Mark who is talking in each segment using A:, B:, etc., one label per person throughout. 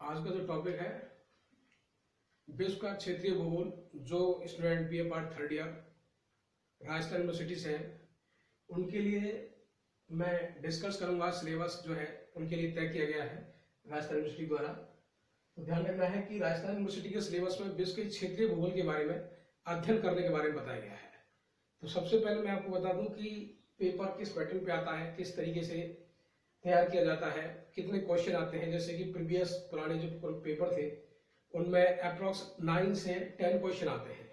A: आज का जो टॉपिक है विश्व का क्षेत्रीय भूगोल, जो student BA part third year Rajasthan university से हैं उनके लिए मैं डिस्कस करूंगा। सिलेबस जो है उनके लिए तय किया गया है राजस्थान यूनिवर्सिटी द्वारा। तो ध्यान रखना है कि राजस्थान यूनिवर्सिटी के सिलेबस में विश्व के क्षेत्रीय भूगोल के बारे में अध्ययन करने के बारे में बताया गया है। तो सबसे पहले मैं आपको बता दूं कि पेपर किस पैटर्न पे आता है, किस तरीके से तैयार किया जाता है, कितने क्वेश्चन आते हैं। जैसे कि प्रीवियस पुराने जो पेपर थे उनमें अप्रोक्स 9 से 10 क्वेश्चन आते हैं।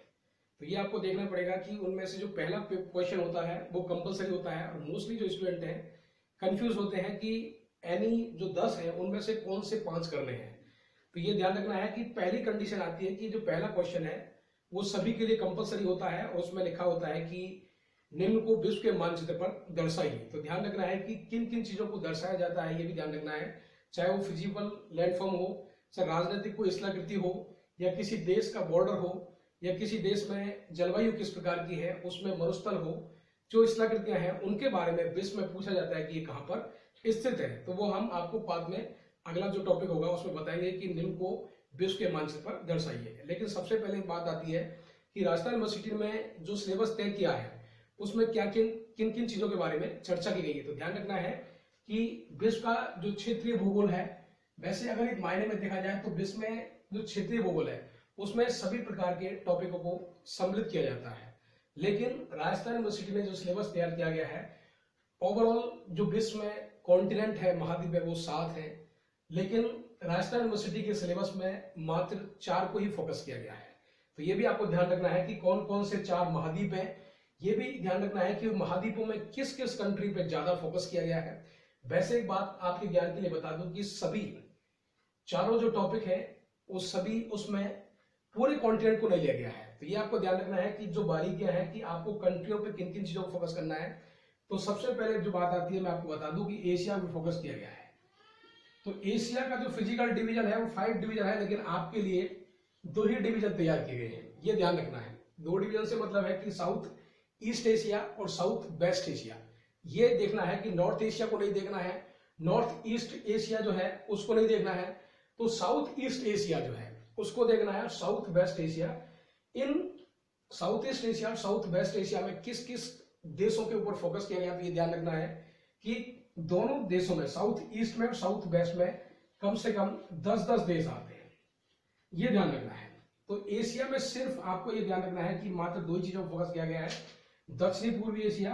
A: तो ये आपको देखना पड़ेगा कि उनमें से जो पहला क्वेश्चन होता है वो कंपलसरी होता है। और मोस्टली जो स्टूडेंट हैं कंफ्यूज होते हैं कि एनी जो 10 है उनमें से कौन से 5 करने हैं। तो ये ध्यान रखना है कि पहली कंडीशन आती है कि जो पहला क्वेश्चन है वो सभी के लिए कंपलसरी होता है और उसमें लिखा होता है कि निम्न को विश्व के मानचित्र पर दर्शाइए। तो ध्यान रखना है कि किन किन चीजों को दर्शाया जाता है, ये भी ध्यान रखना है। चाहे वो फिजिकल लैंडफॉर्म हो, चाहे राजनीतिक कोई स्थलाकृति हो, या किसी देश का बॉर्डर हो, या किसी देश में जलवायु किस प्रकार की है, उसमें मरुस्थल हो, जो स्थलाकृतियां हैं उनके बारे में विश्व में पूछा जाता है कि ये कहां पर स्थित है। तो वो हम आपको बाद में अगला जो टॉपिक होगा उसमें बताएंगे कि निम्न को विश्व के मानचित्र पर दर्शाइए। लेकिन सबसे पहले बात आती है कि राजस्थान यूनिवर्सिटी में जो सिलेबस तय किया है उसमें क्या किन किन चीजों के बारे में चर्चा की गई है। तो ध्यान रखना है कि विश्व का जो क्षेत्रीय भूगोल है, वैसे अगर एक मायने में देखा जाए तो विश्व में जो क्षेत्रीय भूगोल है उसमें सभी प्रकार के टॉपिकों को सम्मिलित किया जाता है। लेकिन राजस्थान यूनिवर्सिटी में जो सिलेबस तैयार किया गया है, ओवरऑल जो विश्व में कॉन्टिनेंट है, महाद्वीप है, वो 7 है। लेकिन राजस्थान यूनिवर्सिटी के सिलेबस में मात्र 4 को ही फोकस किया गया है। तो ये भी आपको ध्यान रखना है कि कौन कौन से 4 महाद्वीप हैं। ये भी ध्यान रखना है कि महाद्वीपों में किस किस कंट्री पे ज्यादा फोकस किया गया है। वैसे एक बात आपके ज्ञान के लिए बता दूं कि सभी चारों जो टॉपिक है वो सभी उसमें पूरे कॉन्टिनेंट को नहीं लिया गया है। तो ये आपको ध्यान रखना है कि जो बारीकियां हैं कि आपको कंट्रियों पे किन किन चीजों को फोकस करना है। तो सबसे पहले जो बात आती है मैं आपको बता दूं कि एशिया पे फोकस किया गया है। तो एशिया का जो फिजिकल डिवीजन है वो 5 डिवीजन है, लेकिन आपके लिए 2 ही डिवीजन तैयार किए गए हैं। ये ध्यान रखना है। 2 डिवीजन से मतलब है कि साउथ ईस्ट एशिया और साउथ वेस्ट एशिया। ये देखना है कि नॉर्थ एशिया को नहीं देखना है, नॉर्थ ईस्ट एशिया जो है उसको नहीं देखना है। तो साउथ ईस्ट एशिया जो है उसको देखना है, साउथ वेस्ट एशिया। इन साउथ ईस्ट एशिया और साउथ वेस्ट एशिया में किस किस देशों के ऊपर फोकस किया गया। तो ये ध्यान रखना है कि दोनों देशों में, साउथ ईस्ट में और साउथ वेस्ट में, कम से कम 10-10 देश आते हैं। ये ध्यान रखना है। तो एशिया में सिर्फ आपको ये ध्यान रखना है कि मात्र 2 ही चीजों पर फोकस किया गया है, दक्षिणी पूर्वी एशिया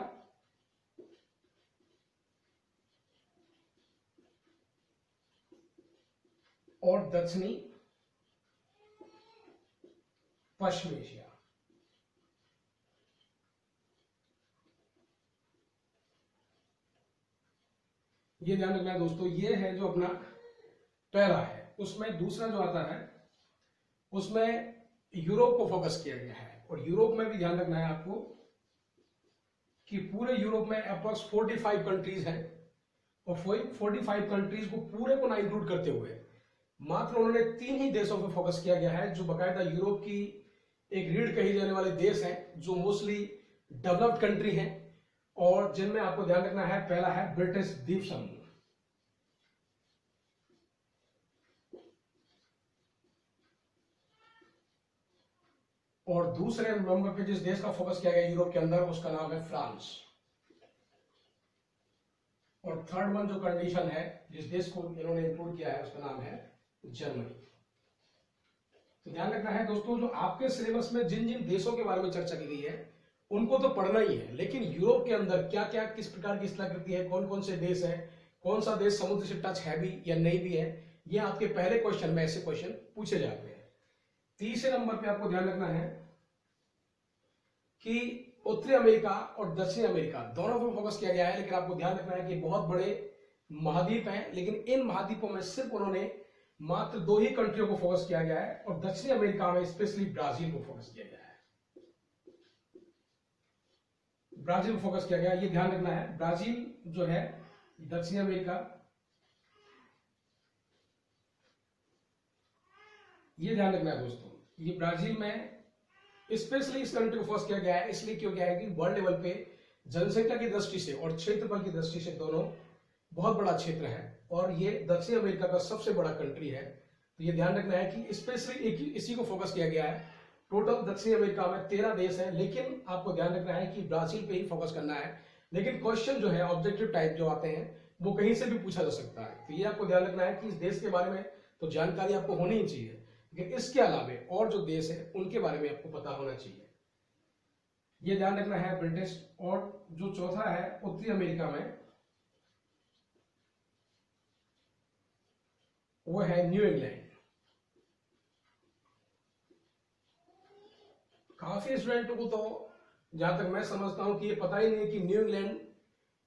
A: और दक्षिणी पश्चिम एशिया। ये ध्यान रखना है दोस्तों। ये है जो अपना पहला है। उसमें दूसरा जो आता है उसमें यूरोप को फोकस किया गया है। और यूरोप में भी ध्यान रखना है आपको कि पूरे यूरोप में अप्रोक्स 45 कंट्रीज हैं। और 45 कंट्रीज को पूरे को ना इंक्लूड करते हुए मात्र उन्होंने 3 ही देशों पर फोकस किया गया है, जो बकायदा यूरोप की एक रीढ़ कही जाने वाले देश हैं, जो मोस्टली डेवलप्ड कंट्री हैं और जिनमें आपको ध्यान रखना है। पहला है ब्रिटिश द्वीप समूह, और दूसरे नंबर पे जिस देश का फोकस किया गया यूरोप के अंदर उसका नाम है फ्रांस। और थर्ड वन जो कंडीशन है जिस देश को इन्होंने इंक्लूड किया है उसका नाम है जर्मनी। तो ध्यान रखना है दोस्तों, जो आपके सिलेबस में जिन जिन देशों के बारे में चर्चा की गई है उनको तो पढ़ना ही है, लेकिन यूरोप के अंदर क्या क्या किस प्रकार की स्थलाकृति है, कौन कौन से देश है, कौन सा देश समुद्र से टच है भी या नहीं भी है, ये आपके पहले क्वेश्चन में ऐसे क्वेश्चन पूछे जाते हैं। तीसरे नंबर पे आपको ध्यान रखना है कि उत्तरी अमेरिका और दक्षिण अमेरिका दोनों पर फोकस किया गया है। लेकिन आपको ध्यान रखना है कि बहुत बड़े महाद्वीप हैं, लेकिन इन महाद्वीपों में सिर्फ उन्होंने मात्र 2 ही कंट्रियों को फोकस किया गया है। और दक्षिणी अमेरिका में स्पेशली ब्राजील को फोकस किया गया है। ब्राजील को फोकस किया गया, ये ध्यान रखना है। ब्राजील जो है दक्षिणी अमेरिका, ये ध्यान रखना है दोस्तों। ये ब्राजील में स्पेशली इस कंट्री को फोकस किया गया है, इसलिए क्यों गया है कि वर्ल्ड लेवल पे जनसंख्या की दृष्टि से और क्षेत्रफल की दृष्टि से दोनों बहुत बड़ा क्षेत्र है और ये दक्षिण अमेरिका का सबसे बड़ा कंट्री है। तो ये ध्यान रखना है कि स्पेशली इसी को फोकस किया गया है। टोटल दक्षिण अमेरिका में 13 देश हैं, लेकिन आपको ध्यान रखना है कि ब्राजील पे ही फोकस करना है। लेकिन क्वेश्चन जो है ऑब्जेक्टिव टाइप जो आते हैं वो कहीं से भी पूछा जा सकता है, तो ये आपको ध्यान रखना है कि इस देश के बारे में तो जानकारी आपको होनी ही चाहिए, लेकिन इसके अलावे और जो देश है उनके बारे में आपको पता होना चाहिए, ये ध्यान रखना है। ब्रिटिश। और जो चौथा है उत्तरी अमेरिका में, वो है न्यू इंग्लैंड। काफी स्टूडेंटों को तो जहां तक मैं समझता हूं कि ये पता ही नहीं कि न्यू इंग्लैंड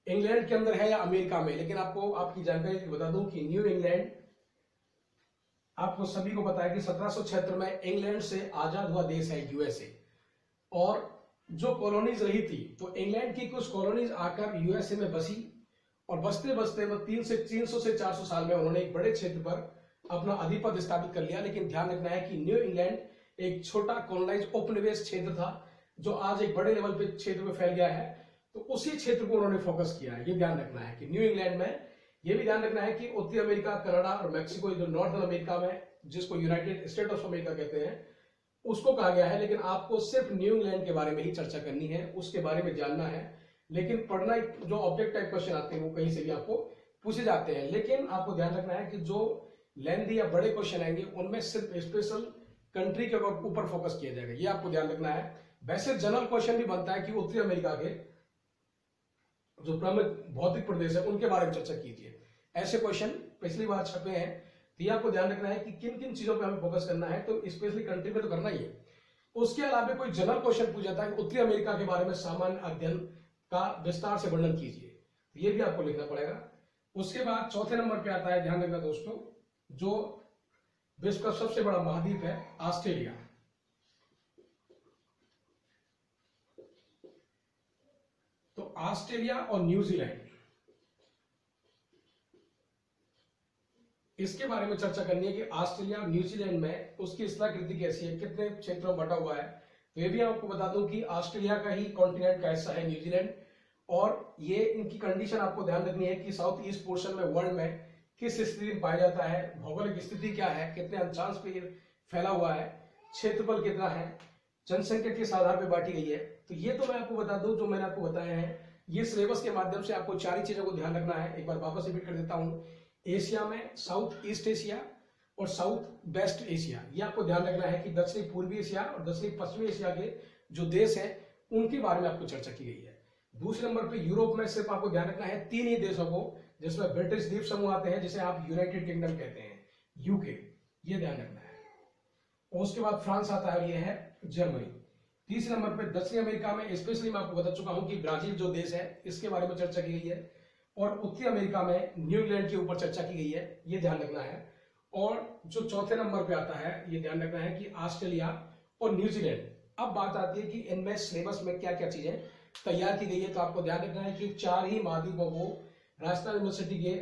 A: इंग्लैंड के अंदर है या अमेरिका में, लेकिन आपको आपकी जानकारी बता दूं कि न्यू इंग्लैंड आपको सभी को पता है कि 1776 में इंग्लैंड से आजाद हुआ देश है यूएसए। और जो कॉलोनीज रही थी तो इंग्लैंड की कुछ कॉलोनीज आकर यूएसए में बसी, और बसते बसते वो 300 से 400 साल में उन्होंने एक बड़े क्षेत्र पर अपना अधिपत्य स्थापित कर लिया। लेकिन ध्यान रखना है कि न्यू इंग्लैंड एक छोटा कॉलोनाइज उपनिवेश क्षेत्र था जो आज एक बड़े लेवल पे क्षेत्र में फैल गया है, तो उसी क्षेत्र को उन्होंने फोकस किया है। ये ध्यान रखना है कि न्यू इंग्लैंड में, ये भी ध्यान रखना है कि उत्तरी अमेरिका, कनाडा और मैक्सिको जो नॉर्थन अमेरिका में, जिसको यूनाइटेड स्टेट ऑफ अमेरिका कहते हैं, उसको कहा गया है। लेकिन आपको सिर्फ न्यू इंग्लैंड के बारे में ही चर्चा करनी है, उसके बारे में जानना है। लेकिन पढ़ना जो ऑब्जेक्ट टाइप क्वेश्चन आते हैं वो कहीं से भी आपको पूछे जाते हैं, लेकिन आपको ध्यान रखना है कि जो लेंथी या बड़े क्वेश्चन आएंगे उनमें सिर्फ स्पेशल कंट्री के ऊपर फोकस किया जाएगा, ये आपको ध्यान रखना है। वैसे जनरल क्वेश्चन भी बनता है कि उत्तरी अमेरिका के जो प्रमुख भौतिक प्रदेश है उनके बारे में चर्चा कीजिए। ऐसे क्वेश्चन पिछली बार छपे हैं, तो ये आपको ध्यान रखना है कि किन किन चीजों पे हमें फोकस करना है, तो स्पेशली कंट्री पे तो करना ही है। उसके अलावा कोई जनरल क्वेश्चन पूछा जाता है कि उत्तरी अमेरिका के बारे में सामान्य अध्ययन का विस्तार से वर्णन कीजिए, तो ये भी आपको लिखना पड़ेगा। उसके बाद चौथे नंबर पे आता है, ध्यान रखना दोस्तों, जो विश्व का सबसे बड़ा महाद्वीप है ऑस्ट्रेलिया। तो ऑस्ट्रेलिया और न्यूजीलैंड, इसके बारे में चर्चा करनी है कि ऑस्ट्रेलिया और न्यूजीलैंड में उसकी स्थलाकृति कैसी है, कितने क्षेत्रों में बटा हुआ है। तो ये भी आपको बता दूं कि ऑस्ट्रेलिया का ही कॉन्टिनेंट का हिस्सा है न्यूजीलैंड, और ये इनकी कंडीशन आपको ध्यान रखनी है कि साउथ ईस्ट पोर्शन में वर्ल्ड में किस स्थिति में पाया जाता है, भौगोलिक स्थिति क्या है, कितने अंशांश पे फैला हुआ है, क्षेत्रफल कितना है, जनसंख्या किस आधार पर बांटी गई है। तो ये तो मैं आपको बता दूं जो मैंने आपको बताया है, ये सिलेबस के माध्यम से आपको 4 ही चीजों को ध्यान रखना है। एक बार वापस रिपीट कर देता हूं, एशिया में साउथ ईस्ट एशिया और साउथ वेस्ट एशिया, ये आपको ध्यान रखना है कि दक्षिणी पूर्वी एशिया और दक्षिणी पश्चिमी एशिया के जो देश हैं उनके बारे में आपको चर्चा की गई है। दूसरे नंबर पे यूरोप में सिर्फ आपको ध्यान रखना है 3 ही देशों को, जिसमें ब्रिटिश द्वीप समूह आते हैं, जिसे आप यूनाइटेड किंगडम कहते हैं, यूके, ये ध्यान रखना है। और उसके बाद फ्रांस आता है, ये है जर्मनी। तीसरे नंबर पे दक्षिण अमेरिका में स्पेशली मैं आपको बता चुका हूं कि ब्राजील जो देश है इसके बारे में चर्चा की गई है, और उत्तरी अमेरिका में न्यू इंग्लैंड के ऊपर चर्चा की गई है, ये ध्यान रखना है। और जो चौथे नंबर पे आता है, ये ध्यान रखना है कि ऑस्ट्रेलिया और न्यूजीलैंड। अब बात आती है कि इनमें सिलेबस में क्या क्या चीजें तैयार की गई है, तो आपको ध्यान रखना है कि 4 ही महाद्वीपों को राजस्थान यूनिवर्सिटी के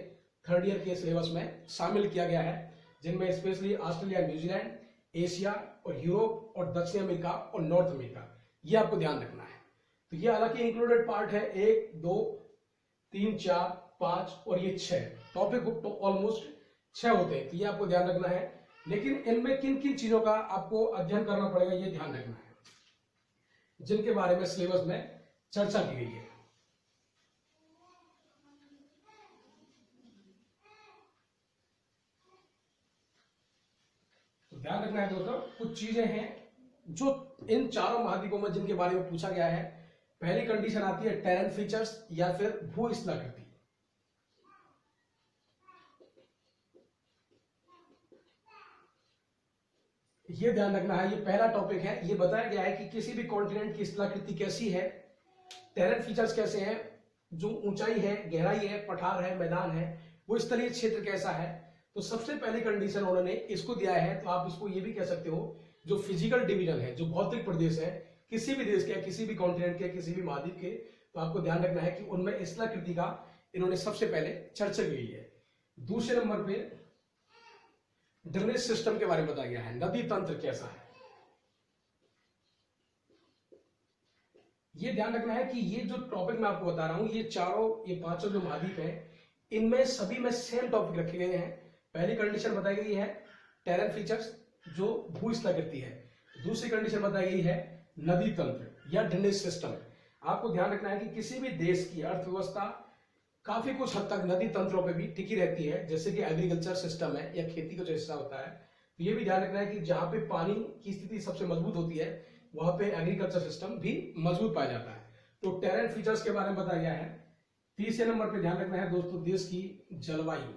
A: 3rd ईयर के सिलेबस में शामिल किया गया है, जिनमें स्पेशली ऑस्ट्रेलिया, न्यूजीलैंड, एशिया और यूरोप और दक्षिण अमेरिका और नॉर्थ अमेरिका, ये आपको ध्यान रखना है। तो ये हालांकि इंक्लूडेड पार्ट है, 1, 2, 3, 4, 5 और ये 6 टॉपिक तो ऑलमोस्ट 6 होते हैं, तो ये आपको ध्यान रखना है। लेकिन इनमें किन किन चीजों का आपको अध्ययन करना पड़ेगा, ये ध्यान रखना है, जिनके बारे में सिलेबस में चर्चा की गई है। तो ध्यान रखना है दोस्तों, कुछ चीजें हैं जो इन चारों महाद्वीपों में जिनके बारे में पूछा गया है। पहली कंडीशन आती है टेरेन फीचर्स या फिर भूस्थलाकृति। ये ध्यान रखना है, ये पहला टॉपिक है। ये बताया गया है कि किसी भी कॉन्टिनेंट की स्थलाकृति कैसी है, टेरेन फीचर्स कैसे हैं, जो ऊंचाई है, गहराई है, पठार है, मैदान है, वो स्तरीय क्षेत्र कैसा है। तो सबसे पहली कंडीशन उन्होंने इसको दिया है, तो आप इसको ये भी कह सकते हो जो फिजिकल डिवीजन है, जो भौतिक प्रदेश है किसी भी देश के, किसी भी कॉन्टिनेंट के, किसी भी महाद्वीप के, तो आपको ध्यान रखना है कि उनमें स्थलाकृति का इन्होंने सबसे पहले चर्चा की है। दूसरे नंबर पे ड्रेनेज सिस्टम के बारे में बताया गया है, नदी तंत्र कैसा है। ये ध्यान रखना है कि ये जो टॉपिक मैं आपको बता रहा हूं, ये पांचों जो महाद्वीप हैं, इनमें सभी में सेम टॉपिक रखे गए हैं। पहली कंडीशन बताई गई है टेरेन फीचर्स जो भूस्थलाकृति है। दूसरी कंडीशन बताई गई है नदी तंत्र या ड्रेनेज सिस्टम। आपको ध्यान रखना है कि किसी भी देश की अर्थव्यवस्था काफी कुछ हद तक नदी तंत्रों पे भी टिकी रहती है, जैसे कि एग्रीकल्चर सिस्टम है या खेती का जो हिस्सा होता है। तो ये भी ध्यान रखना है कि जहां पे पानी की स्थिति सबसे मजबूत होती है वहां पे एग्रीकल्चर सिस्टम भी मजबूत पाया जाता है। तो टेरेन फीचर्स के बारे में बताया गया है। तीसरे नंबर पे ध्यान रखना है दोस्तों देश की जलवायु।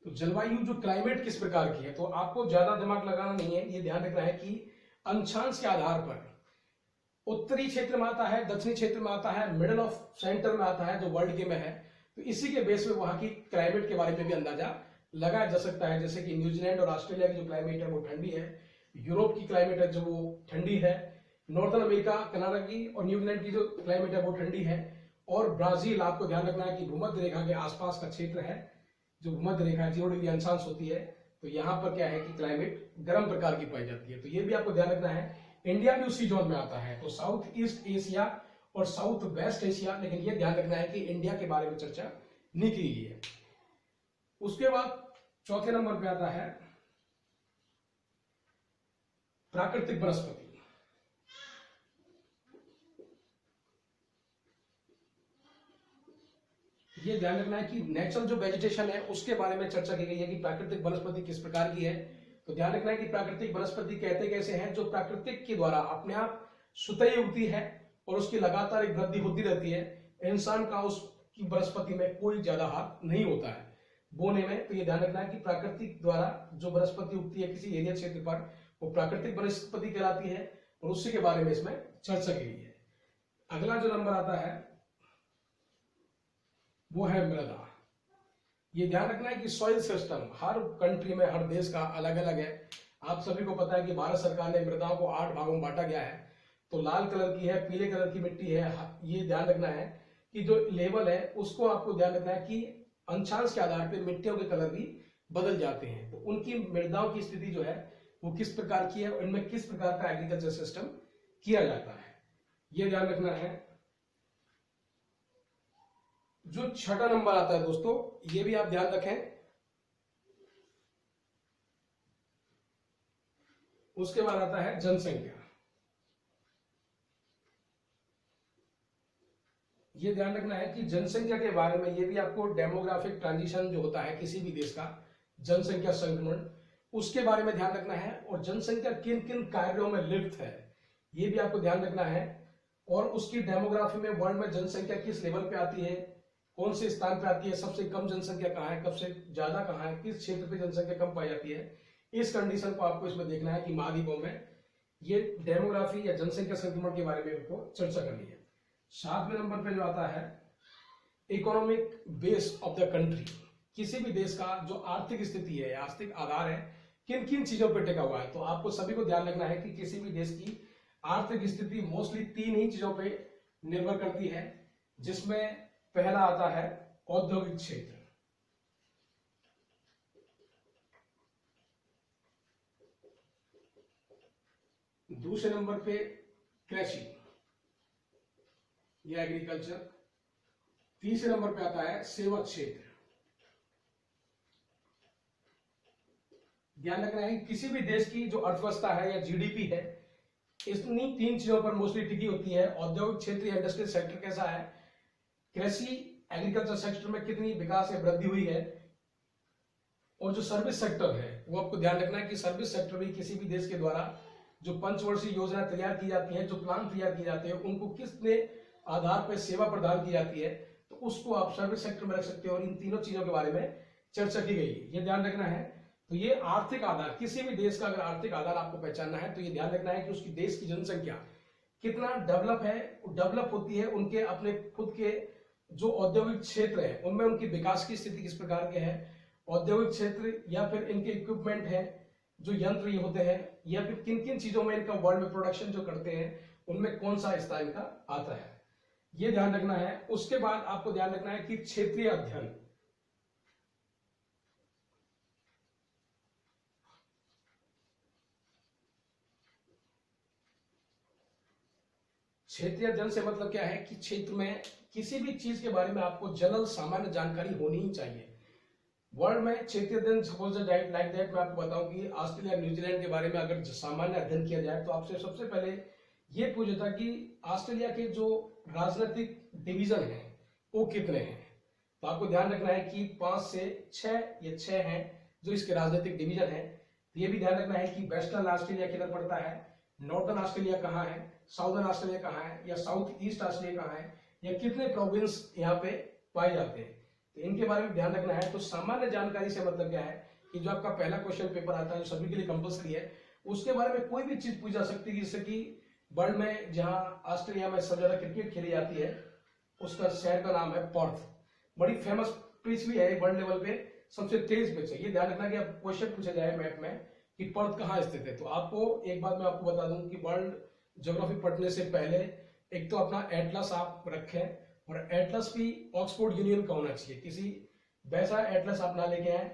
A: तो जलवायु जो क्लाइमेट किस प्रकार की है, तो आपको ज्यादा दिमाग लगाना नहीं है, ये ध्यान रखना है कि अंशांश के आधार पर उत्तरी क्षेत्र में आता है, दक्षिणी क्षेत्र में आता है, मिडल ऑफ सेंटर में आता है जो वर्ल्ड के में है। तो इसी के बेस में वहां की क्लाइमेट के बारे में भी अंदाजा लगाया जा सकता है। जैसे कि न्यूजीलैंड और ऑस्ट्रेलिया की जो क्लाइमेट है वो ठंडी है, यूरोप की क्लाइमेट है जो वो ठंडी है, नॉर्दर्न अमेरिका कनाडा की और न्यूजीलैंड की जो क्लाइमेट है वो ठंडी है, और ब्राजील आपको ध्यान रखना है कि भूमध्य रेखा के आसपास का क्षेत्र है, जो भूमध्य रेखा 0 डिग्री अंशांश होती है। तो यहाँ पर क्या है कि क्लाइमेट गर्म प्रकार की पाई जाती है। तो ये भी आपको ध्यान रखना है। इंडिया भी उसी जोन में आता है, तो साउथ ईस्ट एशिया और साउथ वेस्ट एशिया, लेकिन ये ध्यान रखना है कि इंडिया के बारे में चर्चा नहीं की गई है। उसके बाद चौथे नंबर पे आता है प्राकृतिक वनस्पति। ये ध्यान रखना है कि नेचुरल जो वेजिटेशन है उसके बारे में चर्चा की गई है कि प्राकृतिक वनस्पति किस प्रकार की है। तो ध्यान रखना है कि प्राकृतिक वनस्पति कहते कैसे हैं, जो प्राकृतिक के द्वारा अपने आप स्वतः उगती है और उसकी लगातार एक वृद्धि होती रहती है। इंसान का उसकी वनस्पति में कोई ज्यादा हाथ नहीं होता है बोने में। तो ये ध्यान रखना है कि प्राकृतिक द्वारा जो वनस्पति उगती है किसी एरिया क्षेत्र पर वो प्राकृतिक वनस्पति कहलाती है, और उसी के बारे में इसमें चर्चा की गई है। अगला जो नंबर आता है वो है मृदा। ये ध्यान रखना है कि सॉइल सिस्टम हर कंट्री में, हर देश का अलग अलग है। आप सभी को पता है कि भारत सरकार ने मृदाओं को 8 भागों में बांटा गया है। तो लाल कलर की है, पीले कलर की मिट्टी है। ये ध्यान रखना है कि जो लेवल है उसको आपको ध्यान रखना है कि अंशांश के आधार पर मिट्टियों के कलर भी बदल जाते हैं। तो उनकी मृदाओं की स्थिति जो है वो किस प्रकार की है, उनमें किस प्रकार का एग्रीकल्चर सिस्टम किया जाता है, ये ध्यान रखना है। जो छठा नंबर आता है दोस्तों, ये भी आप ध्यान रखें। उसके बाद आता है जनसंख्या। ये ध्यान रखना है कि जनसंख्या के बारे में ये भी आपको डेमोग्राफिक ट्रांजिशन जो होता है किसी भी देश का, जनसंख्या संक्रमण, उसके बारे में ध्यान रखना है। और जनसंख्या किन किन कार्यों में लिप्त है ये भी आपको ध्यान रखना है। और उसकी डेमोग्राफी में वर्ल्ड में जनसंख्या किस लेवल पे आती है, कौन से स्थान पे आती है, सबसे कम जनसंख्या कहाँ है, सबसे ज्यादा कहाँ है, किस क्षेत्र पे जनसंख्या कम पाई जाती है, इस कंडीशन को आपको इसमें देखना है कि महाद्वीपों में ये डेमोग्राफी या जनसंख्या संक्रमण के बारे में आपको चर्चा करनी है। 7वें नंबर पे जो आता है economic base of the country. किसी भी देश का जो आर्थिक स्थिति है, आर्थिक आधार है, किन किन चीजों पर टिका हुआ है। तो आपको सभी को ध्यान रखना है कि किसी भी देश की आर्थिक स्थिति मोस्टली 3 ही चीजों पे निर्भर करती है, जिसमें पहला आता है औद्योगिक क्षेत्र, दूसरे नंबर पे कृषि या एग्रीकल्चर, तीसरे नंबर पे आता है सेवा क्षेत्र। ध्यान रखना है कि किसी भी देश की जो अर्थव्यवस्था है या जीडीपी है, इतनी 3 चीजों पर मोस्टली टिकी होती है। औद्योगिक क्षेत्र या इंडस्ट्रियल सेक्टर कैसा है, कृषि एग्रीकल्चर सेक्टर में कितनी विकास या वृद्धि हुई है, और जो सर्विस सेक्टर है वो आपको ध्यान रखना है कि सर्विस सेक्टर भी किसी भी देश के द्वारा जो पंचवर्षीय योजना तैयार की जाती है, जो प्लान तैयार किए जाते हैं, उनको किसने आधार पर सेवा प्रदान की जाती है, तो उसको आप सर्विस सेक्टर में रख सकते हो। और इन तीनों चीजों के बारे में चर्चा की गई है, ये ध्यान रखना है। तो ये आर्थिक आधार, किसी भी देश का अगर आर्थिक आधार आपको पहचानना है तो ये ध्यान रखना है कि उसकी देश की जनसंख्या कितना डेवलप है, डेवलप होती है, उनके अपने खुद के जो औद्योगिक क्षेत्र है उनमें उनकी विकास की स्थिति किस प्रकार के है, औद्योगिक क्षेत्र या फिर इनके इक्विपमेंट है, जो यंत्र ये होते हैं, या फिर किन किन चीजों में इनका वर्ल्ड में प्रोडक्शन जो करते हैं उनमें कौन सा स्थान इनका आता है, ये ध्यान रखना है। उसके बाद आपको ध्यान रखना है कि क्षेत्रीय अध्ययन, क्षेत्रीय अध्ययन से मतलब क्या है कि क्षेत्र में किसी भी चीज के बारे में आपको जनरल सामान्य जानकारी होनी ही चाहिए। वर्ल्ड में क्षेत्रीय अध्ययन सपोज लाइक दैट मैं आपको बताऊं कि ऑस्ट्रेलिया न्यूजीलैंड के बारे में अगर सामान्य अध्ययन किया जाए तो आपसे सबसे पहले ये पूछा था कि ऑस्ट्रेलिया के जो राजनीतिक डिवीजन है वो कितने हैं। तो आपको ध्यान रखना है कि 5 से 6 ये 6 हैं जो इसके राजनीतिक डिवीजन है। तो ये भी ध्यान रखना है कि वेस्टर्न ऑस्ट्रेलिया किधर पड़ता है, नॉर्थर्न ऑस्ट्रेलिया कहाँ है, साउदर्न ऑस्ट्रेलिया कहाँ है, या साउथ ईस्ट ऑस्ट्रेलिया कहाँ है, या कितने प्रोविंस यहाँ पे पाए जाते हैं। तो इनके बारे में ध्यान रखना है। तो सामान्य जानकारी से मतलब क्या है कि जो आपका पहला क्वेश्चन पेपर आता है जो सभी के लिए कंपल्सरी है, उसके बारे में कोई भी चीज पूछी जा सकती है। जैसे कि वर्ल्ड में जहां ऑस्ट्रेलिया में सबसे ज्यादा क्रिकेट खेली जाती है उसका शहर का नाम है पर्थ, बड़ी फेमस पिच भी है, वर्ल्ड लेवल पे सबसे तेज पिच है। ये ध्यान रखना कि अब क्वेश्चन पूछा जाए मैप में कि पर्थ कहाँ स्थित है। तो आपको एक बात मैं आपको बता दूं कि वर्ल्ड ज्योग्राफी पढ़ने से पहले एक तो अपना एटलस आप रखें, और एटलस भी ऑक्सफोर्ड यूनियन का होना चाहिए, किसी वैसा एटलस आप ना लेके आए।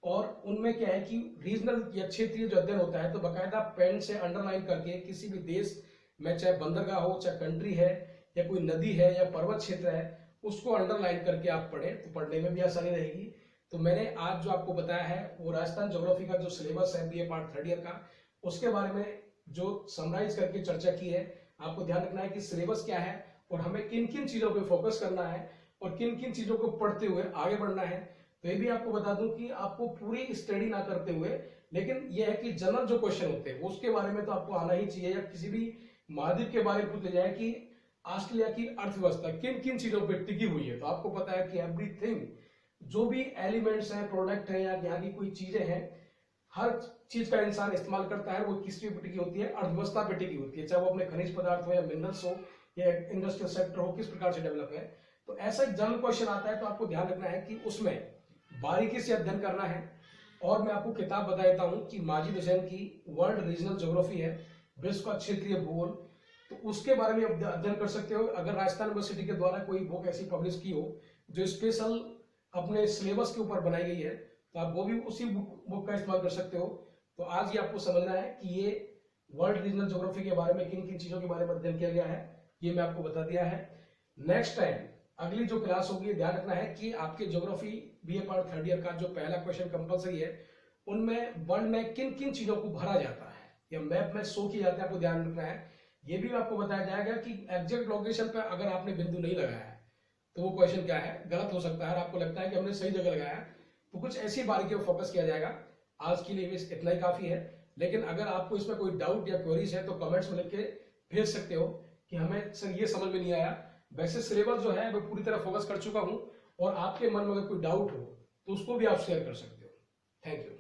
A: और उनमें क्या है कि रीजनल या क्षेत्रीय जो अध्ययन होता है तो बकायदा पेन से अंडरलाइन करके किसी भी देश में, चाहे बंदरगाह हो, चाहे कंट्री है, या कोई नदी है, या पर्वत क्षेत्र है, उसको अंडरलाइन करके आप पढ़ें तो पढ़ने में भी आसानी रहेगी। तो मैंने आज जो आपको बताया है वो राजस्थान ज्योग्राफी का जो सिलेबस है बीए पार्ट 3 ईयर का, उसके बारे में जो समराइज करके चर्चा की है। आपको ध्यान रखना है कि सिलेबस क्या है और हमें किन किन चीजों पे फोकस करना है और किन किन चीजों को पढ़ते हुए आगे बढ़ना है। तो ये भी आपको बता दूं कि आपको पूरी स्टडी ना करते हुए, लेकिन यह है कि जनरल जो क्वेश्चन होते हैं उसके बारे में तो आपको आना ही चाहिए। या किसी भी महाद्वीप के बारे में पूछा जाए कि ऑस्ट्रेलिया की अर्थव्यवस्था किन किन चीजों पर टिकी हुई है, तो आपको पता है कि एवरीथिंग जो भी एलिमेंट्स हैं, प्रोडक्ट है, या यहाँ की कोई चीजें हैं, हर चीज का इंसान इस्तेमाल करता है वो किस पे टिकी होती है, अर्थव्यवस्था पे टिकी होती है, चाहे वो अपने खनिज पदार्थ हो या मिनरल्स हो या इंडस्ट्रियल सेक्टर हो, किस प्रकार से डेवलप है। तो ऐसा एक जनरल क्वेश्चन आता है तो आपको ध्यान रखना है कि उसमें बारीकी से अध्ययन करना है। और मैं आपको किताब बता देता हूं कि माजिद हुसैन की वर्ल्ड रीजनल ज्योग्राफी है, विश्व का क्षेत्रीय भूगोल, तो उसके बारे में अध्ययन कर सकते हो। अगर राजस्थान यूनिवर्सिटी के द्वारा कोई बुक ऐसी पब्लिश की हो जो स्पेशल अपने सिलेबस के ऊपर बनाई गई है तो आप वो भी उसी बुक का इस्तेमाल कर सकते हो। तो आज ये आपको समझना है कि ये वर्ल्ड रीजनल ज्योग्राफी के बारे में किन किन चीजों के बारे में अध्ययन किया गया है, ये मैं आपको बता दिया है। नेक्स्ट टाइम अगली जो क्लास होगी, ध्यान रखना है कि आपके ज्योग्राफी बीए पार्ट 3 ईयर का जो पहला क्वेश्चन कंपलसरी है उनमें वर्ल्ड में किन किन चीजों को भरा जाता है या मैप में शो किया जाता है, आपको ध्यान रखना है। ये भी आपको बताया जाएगा कि एग्जैक्ट लोकेशन पर अगर आपने बिंदु नहीं लगाया है तो वो क्वेश्चन क्या है, गलत हो सकता है, और आपको लगता है कि हमने सही जगह लगाया, तो कुछ ऐसी बारीकियों पर फोकस किया जाएगा। आज के लिए इतना ही काफी है, लेकिन अगर आपको इसमें कोई डाउट या क्वेरीज है तो कमेंट्स में लिख के भेज सकते हो कि हमें सर ये समझ में नहीं आया। वैसे सिलेबस जो है मैं पूरी तरह फोकस कर चुका हूं, और आपके मन में अगर कोई डाउट हो तो उसको भी आप शेयर कर सकते हो। Thank you.